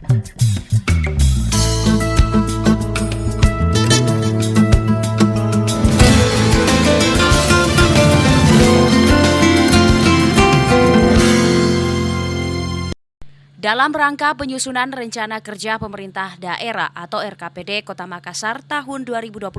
Dalam rangka penyusunan Rencana Kerja Pemerintah Daerah atau RKPD Kota Makassar tahun 2024,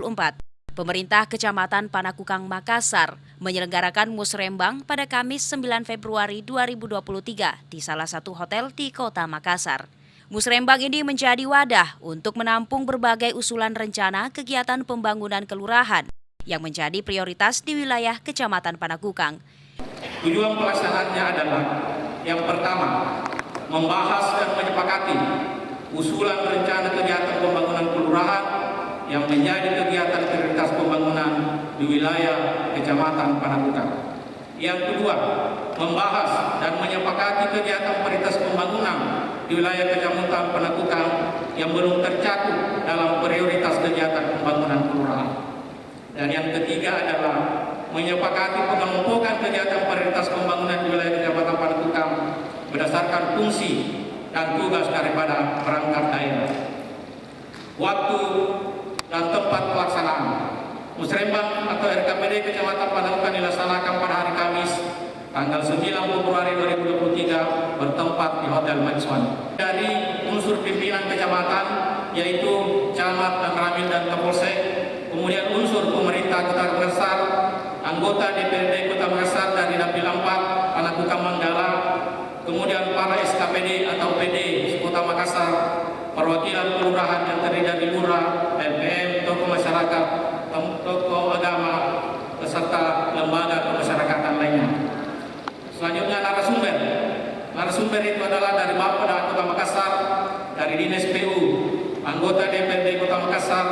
Pemerintah Kecamatan Panakukang Makassar menyelenggarakan musrembang pada Kamis 9 Februari 2023 di salah satu hotel di Kota Makassar. Musrembang ini menjadi wadah untuk menampung berbagai usulan rencana kegiatan pembangunan kelurahan yang menjadi prioritas di wilayah Kecamatan Panakukang. Tujuan pelaksanaannya adalah yang pertama, membahas dan menyepakati usulan rencana kegiatan pembangunan kelurahan yang menjadi kegiatan prioritas pembangunan di wilayah Kecamatan Panakukang. Yang kedua, membahas dan menyepakati kegiatan prioritas pembangunan di wilayah Kecamatan Panakukang yang belum tercakup dalam prioritas kegiatan pembangunan kelurahan. Dan yang ketiga adalah menyepakati pengelompokan kegiatan prioritas pembangunan di wilayah Kecamatan Panakukang berdasarkan fungsi dan tugas daripada perangkat daerah. Waktu dan tempat pelaksanaan musrembang atau RKPD Kecamatan Panakukang dilaksanakan pada hari Kamis tanggal 9 Februari 2023 bertempat di Hotel Manswan. Dari unsur pimpinan kecamatan yaitu camat dan ramil dan kapolsek, kemudian unsur pemerintah Kota Makassar, anggota DPRD Kota Makassar dari Dapil 4 Panakukang Manggala, kemudian para SKPD atau PD Kota Makassar, perwakilan kelurahan yang terdiri dari lurah, LPM, tokoh masyarakat, tokoh agama, beserta lembaga kemasyarakatan lainnya. Selanjutnya narasumber itu adalah dari Bapeda Kota Makassar, dari Dinas PU, anggota DPRD Kota Makassar,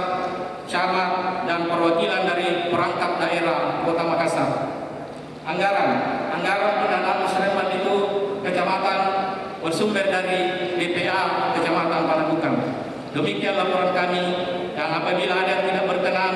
camat dan perwakilan dari perangkat daerah Kota Makassar. Anggaran pendanaan musrembang itu kecamatan bersumber dari DPA Kecamatan Panakukang. Demikian laporan kami, dan apabila ada yang tidak berkenan,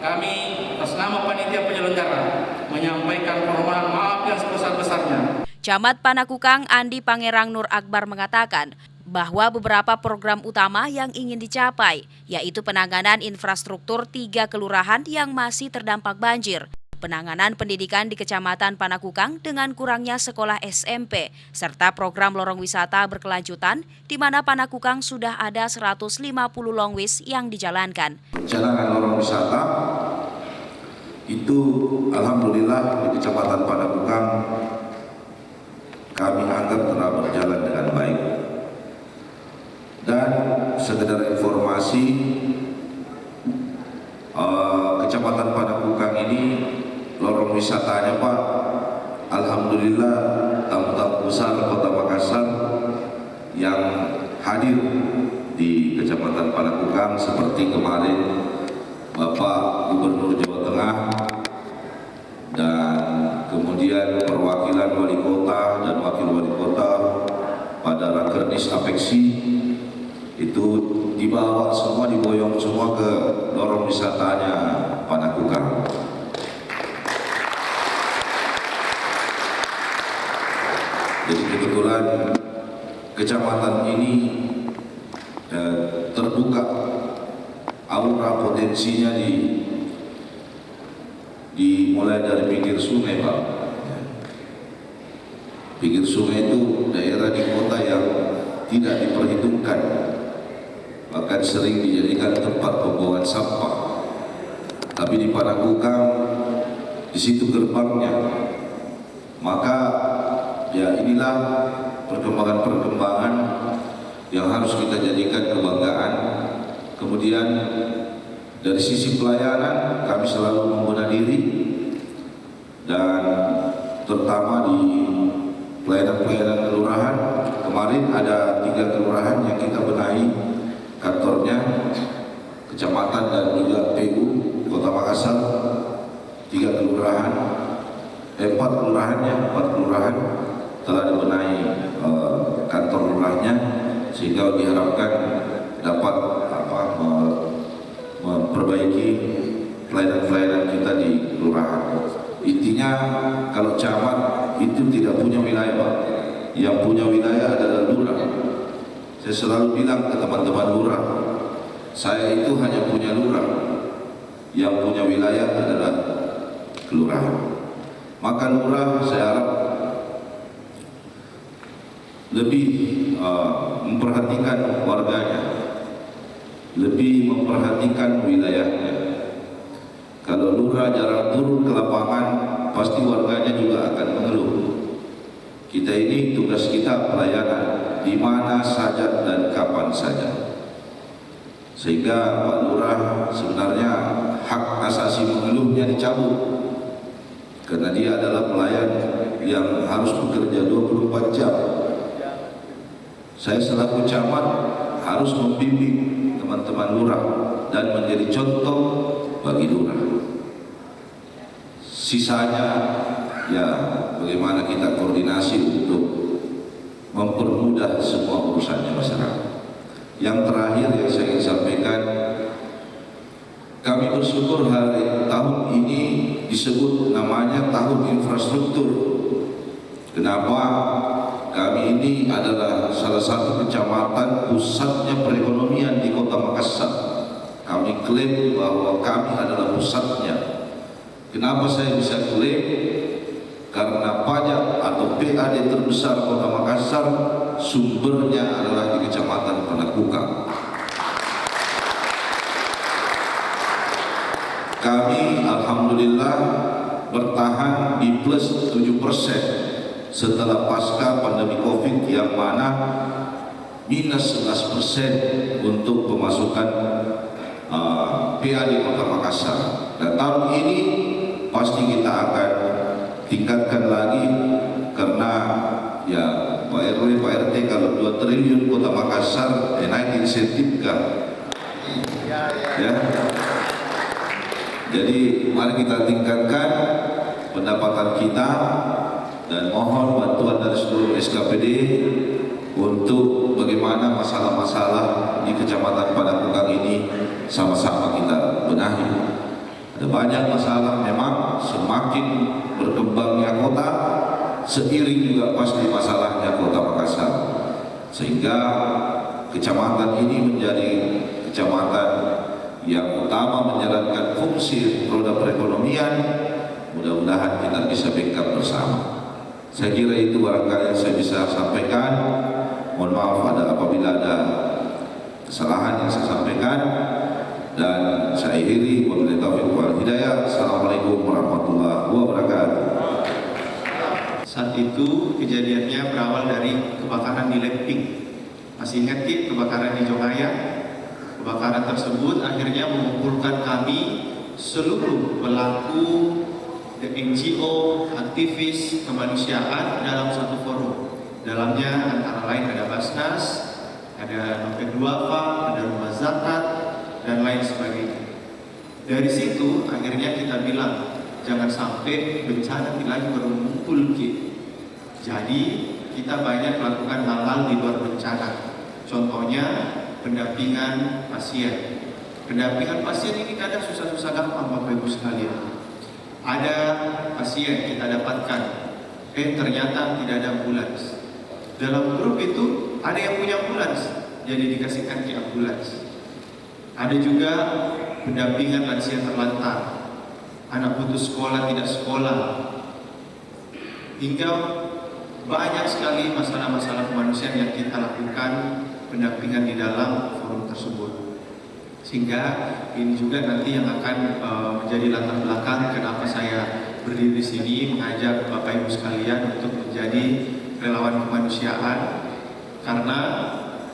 kami atas nama panitia penyelenggara menyampaikan permohonan maaf yang sebesar-besarnya. Camat Panakukang Andi Pangerang Nur Akbar mengatakan bahwa beberapa program utama yang ingin dicapai, yaitu penanganan infrastruktur 3 kelurahan yang masih terdampak banjir, penanganan pendidikan di Kecamatan Panakukang dengan kurangnya sekolah SMP, serta program lorong wisata berkelanjutan, di mana Panakukang sudah ada 150 longwis yang dijalankan. Perjalanan lorong wisata itu alhamdulillah di Kecamatan Panakukang kami anggap telah berjalan dengan baik. Dan sekedar informasi, Kecamatan Panakukang ini lorong wisatanya Pak, alhamdulillah tamu-tamu besar Kota Makassar yang hadir di Kecamatan Panakukang seperti kemarin Bapak Gubernur Jawa Tengah dan kemudian perwakilan wali kota dan wakil wali kota pada Rakernis Apeksi itu dibawa semua, diboyong semua ke lorong wisatanya Panakukang. Jadi kebetulan kecamatan ini terbuka aura potensinya mulai dari pinggir sungai Pak. Pinggir sungai itu daerah di kota yang tidak diperhitungkan, bahkan sering dijadikan tempat pembuangan sampah. Tapi di Panakukang, di situ gerbangnya. Maka ya inilah perkembangan-perkembangan yang harus kita jadikan kebanggaan. Kemudian dari sisi pelayanan kami selalu membenah diri, dan terutama di pelayanan kelurahan. Kemarin ada 3 kelurahan yang kita benahi kantornya, kecamatan dan juga PU Kota Makassar. 4 kelurahan telah dibenahi kantor lurahnya, sehingga diharapkan dapat memperbaiki pelayanan-pelayanan kita di kelurahan. Intinya kalau camat itu tidak punya wilayah Pak, yang punya wilayah adalah lurah. Saya selalu bilang ke teman-teman lurah, saya itu hanya punya lurah, yang punya wilayah adalah kelurahan. Maka lurah saya harap lebih memperhatikan warganya, lebih memperhatikan wilayahnya. Kalau lurah jarang turun ke lapangan, pasti warganya juga akan mengeluh. Kita ini tugas kita pelayanan di mana saja dan kapan saja. Sehingga Pak Lurah sebenarnya hak asasi mengeluhnya dicabut, karena dia adalah pelayan yang harus bekerja 24 jam. Saya selaku camat harus membimbing teman-teman lurah dan menjadi contoh bagi lurah. Sisanya ya bagaimana kita koordinasi untuk mempermudah semua urusannya masyarakat. Yang terakhir yang saya ingin sampaikan, kami bersyukur tahun ini disebut namanya tahun infrastruktur. Kenapa? Kami ini adalah salah satu kecamatan pusatnya perekonomian di Kota Makassar. Kami klaim bahwa kami adalah pusatnya. Kenapa saya bisa klaim? Karena pajak atau PAD terbesar Kota Makassar sumbernya adalah di Kecamatan Panakukang. Kami alhamdulillah bertahan di plus 7% setelah pasca pandemi Covid, yang mana minus 11% untuk pemasukan PAD Kota Makassar. Dan tahun ini pasti kita akan tingkatkan lagi, karena ya Pak RW, Pak RT kalau 2 triliun Kota Makassar naik insentif kan? Ya. Jadi mari kita tingkatkan pendapatan kita dan mohon bantuan dari seluruh SKPD untuk bagaimana masalah-masalah di Kecamatan Panakukang ini sama-sama kita benahi. Ada banyak masalah, memang semakin berkembangnya kota, seiring juga pasti masalahnya Kota Makassar. Sehingga kecamatan ini menjadi kecamatan yang utama menjalankan fungsi roda perekonomian. Mudah-mudahan kita bisa backup bersama. Saya kira itu barangkali yang saya bisa sampaikan. Mohon maaf apabila ada kesalahan yang saya sampaikan, dan saya akhiri wabillahi taufiq wal hidayah. Assalamualaikum warahmatullahi wabarakatuh. Saat itu kejadiannya berawal dari kebakaran di Leping. Masih ingat Ki, kebakaran di Jogaya? Kebakaran tersebut akhirnya mengumpulkan kami seluruh pelaku NGO, aktivis kemanusiaan dalam satu forum. Dalamnya antara lain ada Basnas, ada Novel Duafa, ada Rumah Zakat, dan lain sebagainya. Dari situ akhirnya kita bilang, jangan sampai bencana lagi baru mengumpul Ki. Jadi kita banyak melakukan hal-hal di luar bencana. Contohnya pendampingan pasien. Pendampingan pasien ini kadang susah-susah gampang Bapak Ibu sekalian. Ada pasien kita dapatkan, ternyata tidak ada ambulans. Dalam grup itu ada yang punya ambulans, jadi dikasihkan ke ambulans. Ada juga pendampingan lansia terlantar, anak putus sekolah tidak sekolah, hingga banyak sekali masalah-masalah kemanusiaan yang kita lakukan pendampingan di dalam forum tersebut. Sehingga ini juga nanti yang akan menjadi latar belakang kenapa saya berdiri di sini mengajak Bapak Ibu sekalian untuk menjadi relawan kemanusiaan, karena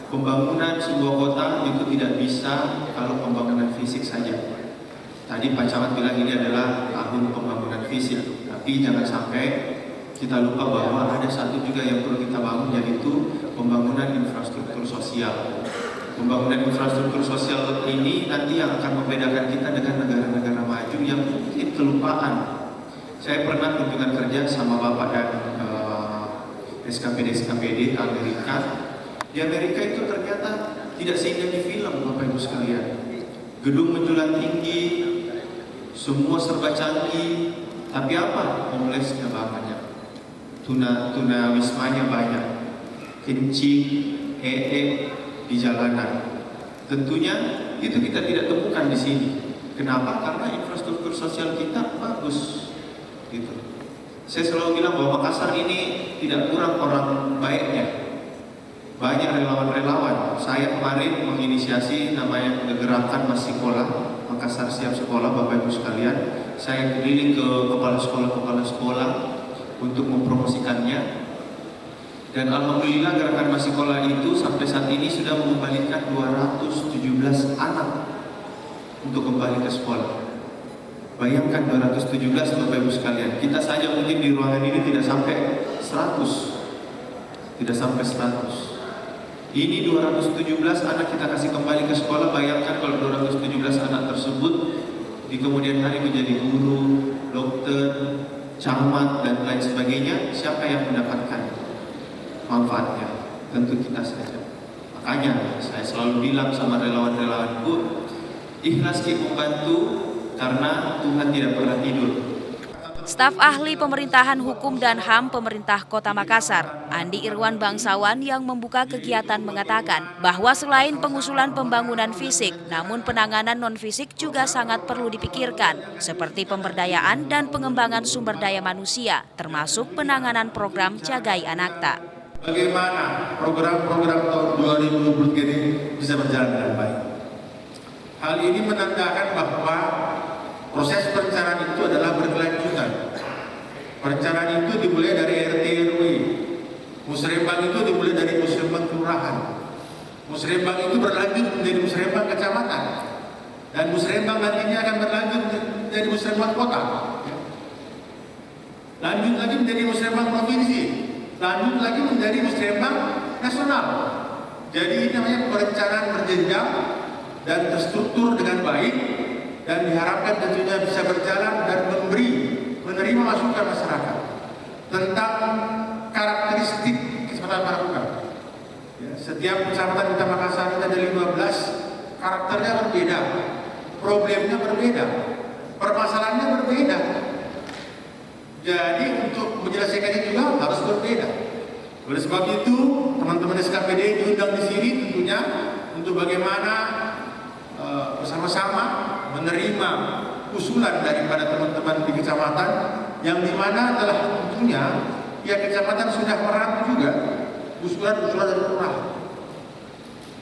pembangunan sebuah kota itu tidak bisa kalau pembangunan fisik saja. Tadi Pak Camat bilang ini adalah tahun pembangunan fisik, tapi jangan sampai kita lupa bahwa ada satu juga yang perlu kita bangun, yaitu pembangunan infrastruktur sosial. Pembangunan infrastruktur sosial ini nanti yang akan membedakan kita dengan negara-negara maju yang mungkin kelupaan. Saya pernah kunjungan kerja sama Bapak dan SKPD ke Amerika. Di Amerika itu ternyata tidak seindah di film Bapak Ibu sekalian. Gedung menjulang tinggi, semua serba canggih, tapi apa? Homelessnya banyak. Tuna wismanya banyak, kencing, di jalanan. Tentunya itu kita tidak temukan di sini. Kenapa? Karena infrastruktur sosial kita bagus, gitu. Saya selalu bilang bahwa Makassar ini tidak kurang orang baiknya. Banyak relawan-relawan. Saya kemarin menginisiasi namanya gerakan Mas Sekolah, Makassar Siap Sekolah, Bapak Ibu sekalian. Saya keliling ke kepala sekolah untuk mempromosikannya. Dan alhamdulillah gerakan Mas Sekolah itu sampai saat ini sudah mengembalikan 217 anak untuk kembali ke sekolah. Bayangkan 217 Bapak Ibu sekalian. Kita saja mungkin di ruangan ini tidak sampai 100. Tidak sampai 100. Ini 217 anak kita kasih kembali ke sekolah. Bayangkan kalau 217 anak tersebut di kemudian hari menjadi guru, dokter, camat dan lain sebagainya. Siapa yang mendapatkan manfaatnya? Tentu kita saja. Makanya saya selalu bilang sama relawan-relawanku, ikhlas membantu karena Tuhan tidak pernah tidur. Staf Ahli Pemerintahan Hukum dan HAM Pemerintah Kota Makassar, Andi Irwan Bangsawan yang membuka kegiatan mengatakan bahwa selain pengusulan pembangunan fisik, namun penanganan non-fisik juga sangat perlu dipikirkan, seperti pemberdayaan dan pengembangan sumber daya manusia, termasuk penanganan program Jagai Anakta. Bagaimana program-program tahun 2023 ini bisa berjalan dengan baik. Hal ini menandakan bahwa proses perencanaan itu adalah berkelanjutan. Perencanaan itu dimulai dari RT RW. Musrembang itu dimulai dari musrembang kelurahan. Musrembang itu berlanjut menjadi musrembang kecamatan. Dan musrembang nantinya akan berlanjut menjadi musrembang kota. Lanjut lagi menjadi musrembang provinsi. Lanjut lagi menjadi musrembang nasional. Jadi ini namanya perencanaan berjenjang dan terstruktur dengan baik, dan diharapkan tentunya bisa berjalan dan menerima masukan masyarakat tentang karakteristik Kecamatan Panakukang. Ya, setiap kecamatan di Kota Makassar ada 15, karakternya berbeda, problemnya berbeda, permasalahannya berbeda. Jadi untuk menyelesaikannya juga harus berbeda. Oleh sebab itu, teman-teman SKPD diundang di sini tentunya untuk bagaimana bersama-sama menerima usulan daripada teman-teman di kecamatan, yang dimana adalah tentunya pihak kecamatan sudah merangkum juga usulan-usulan dari lurah.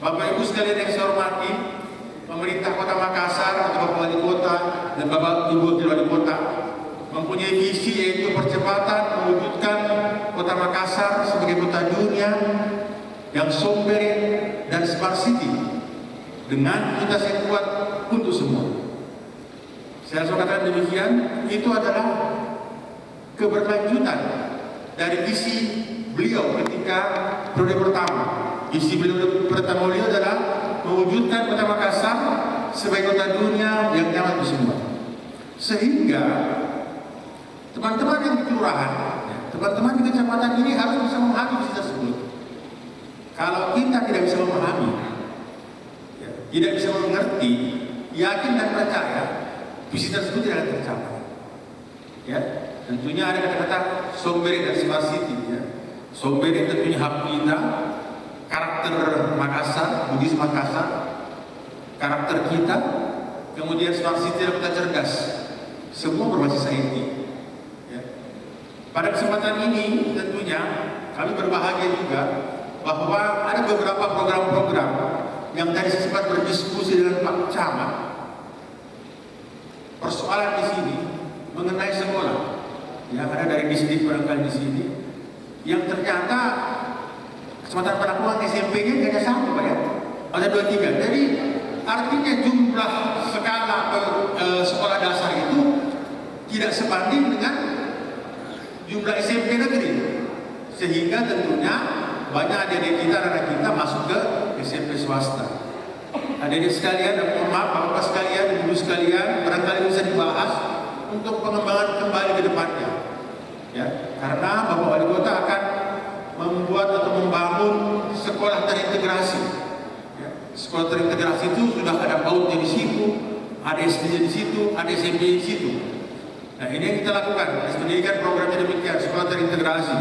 Bapak Ibu sekalian yang saya hormati, pemerintah Kota Makassar atau Bapak Wali Kota dan Bapak Ibu Wakil Wali Kota mempunyai visi, yaitu percepatan mewujudkan Kota Makassar sebagai kota dunia yang sombere dan smart city dengan imunitas yang kuat untuk semua. Saya katakan demikian, itu adalah keberlanjutan dari visi beliau ketika periode pertama. Visi beliau pertama adalah mewujudkan Kota Makassar sebagai kota dunia yang nyaman untuk semua. Sehingga teman-teman yang di kelurahan, teman-teman di kecamatan ini harus bisa memahami visi tersebut. Kalau kita tidak bisa memahami, tidak bisa mengerti, yakin dan percaya, visi tersebut tidak akan tercapai. Ya, tentunya ada kata-kata sombere dan smart city. Ya. Sombere tentunya hak kita, karakter Makassar, Bugis Makassar, karakter kita, kemudian smart city adalah kota cerdas. Semua berbasis IT. Ya. Pada kesempatan ini tentunya kami berbahagia juga bahwa ada beberapa program-program yang tadi saya sempat berdiskusi dengan Pak Camat. Persoalan di sini mengenai sekolah yang ada dari distrik barangkali di sini, yang ternyata Kecamatan Panakukang SMP-nya hanya satu, Pak ya, ada 23. Jadi artinya jumlah skala sekolah dasar itu tidak sebanding dengan jumlah SMP negeri, sehingga tentunya banyak adik-adik kita, anak kita masuk ke SMP swasta. Adik-adik sekalian, mohon maaf, bapak sekalian, ibu sekalian, barangkali bisa dibahas untuk pengembangan kembali ke depannya. Ya, karena Bapak Wali Kota akan membuat atau membangun sekolah terintegrasi. Ya, sekolah terintegrasi itu sudah ada PAUD di situ, ada SD di situ, ada SMP di situ. Nah, ini yang kita lakukan. Pendidikan programnya demikian, sekolah terintegrasi.